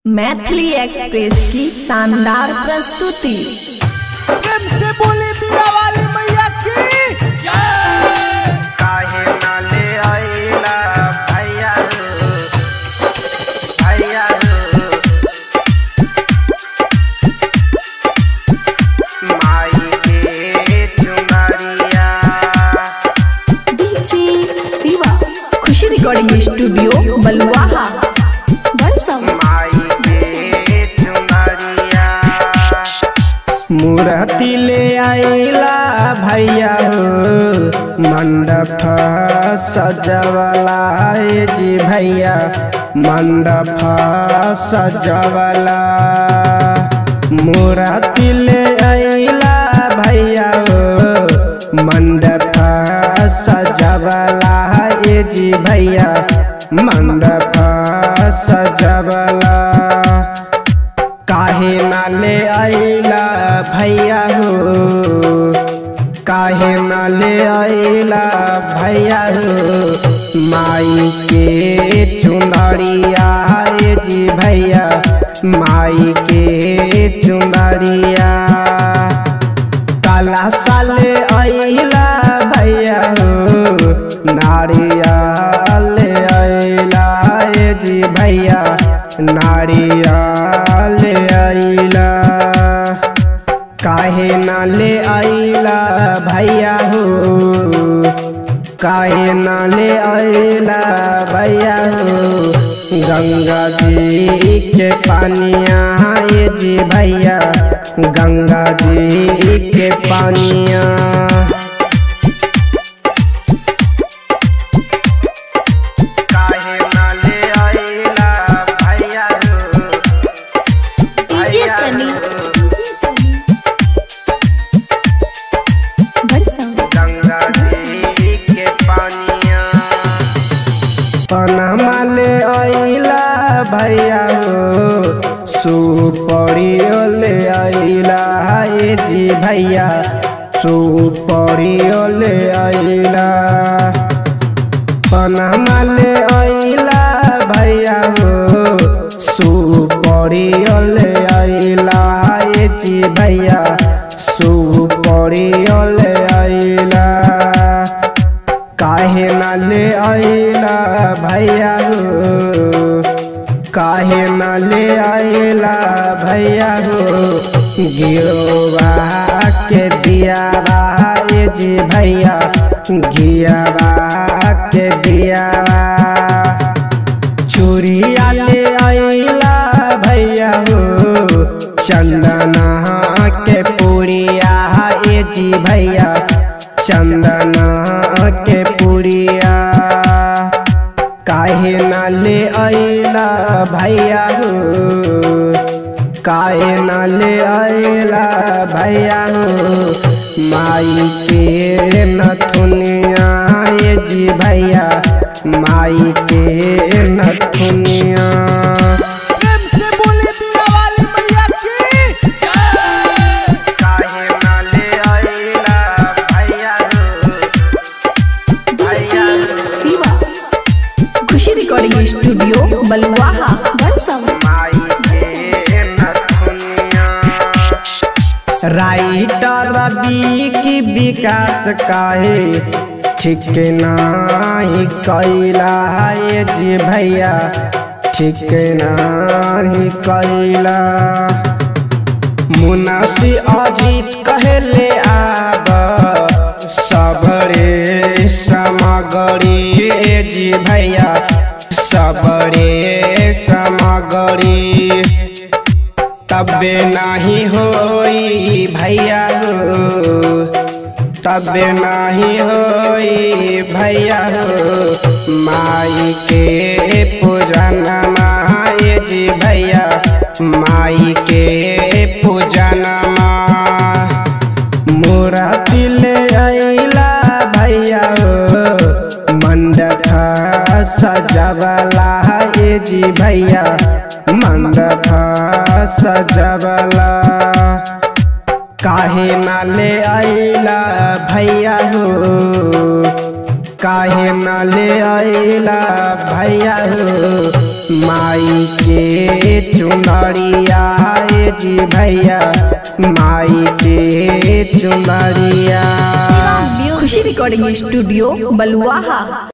Maithili express की शानदार प्रस्तुति। प्रेम से बोले बीड़ा वाली मैया की जय। काहे ना ले आइला भैया हो, भैया हो, माई के चुनरिया। डीजे शिवा खुशी रिकॉर्डिंग स्टूडियो बलुआहा मूर्ति ले आइला भैया हो, मंडप सजवला जी भैया, मंडप सजवला। मूर्ति ले आइला भैया हो, मंडप सजवला जी भैया, मंडप सजवला। काहे ना ले आइला भैया हो, काहे ना ले आइला भैया हो, माई के चुनरिया जी भैया, माई के चुनरिया। काला साले आइला भैया हो, नारियल आइला जी भैया, नारियल आइला। काहे ना ले आइला भैया हो, काहे ना ले आइला भैया हो, गंगा जी के पानिया जी भैया, गंगा जी के पानिया। पनमा ले आइला भैया हो, सुपरियो ले आइला जी भैया, सुपरियो ले आइला। पनमा ले आइला भैया हो, सुपरियो ले आइला जी भैया, सुपरियो ले आइला। काहे ना ले आइला भैया हो, काहे ना ले आइला भैया हो, गिरवा के दियावा जी भैया, गियावा के दियावा। चूड़िया ले आइला भैया हो, चंदना के पुड़िया जी भैया, चंदना के पुड़िया। काहे ना ले आइला भैया हो, काहे ना ले आइला भैया हो, माई के नथुनिया जी भैया, माई के नथुनिया। प्रेम से बोले बीड़ा वाली मैया की जय। काहे ना ले आइला भैया हो, भैया हो, शिवा खुशी रिकॉर्डिंग स्टूडियो बलुआहा माई के नथुनिया। राइटर रवि की विकास काहे ठीक नाही कैला जी भैया, ठीक नाही कैला। मुनासी अजीत कहले आब सबरे सामग्री जी भैया, सबरे सामग्री। तबे नहीं होई भैया हो, तबे नहीं होई भैया हो, माई के पूजन माई जी भैया, माई के पूजन। मूर्ति ले आइला भैया हो, मंडप सजवला जी भैया, मंडप सजवला। काहे ना ले आइला भैया हो, काहे ना ले आइला भैया हो, माई के चुनरिया ए जी भैया माई के चुनरिया। खुशी रिकॉर्डिंग स्टूडियो बलुआहा।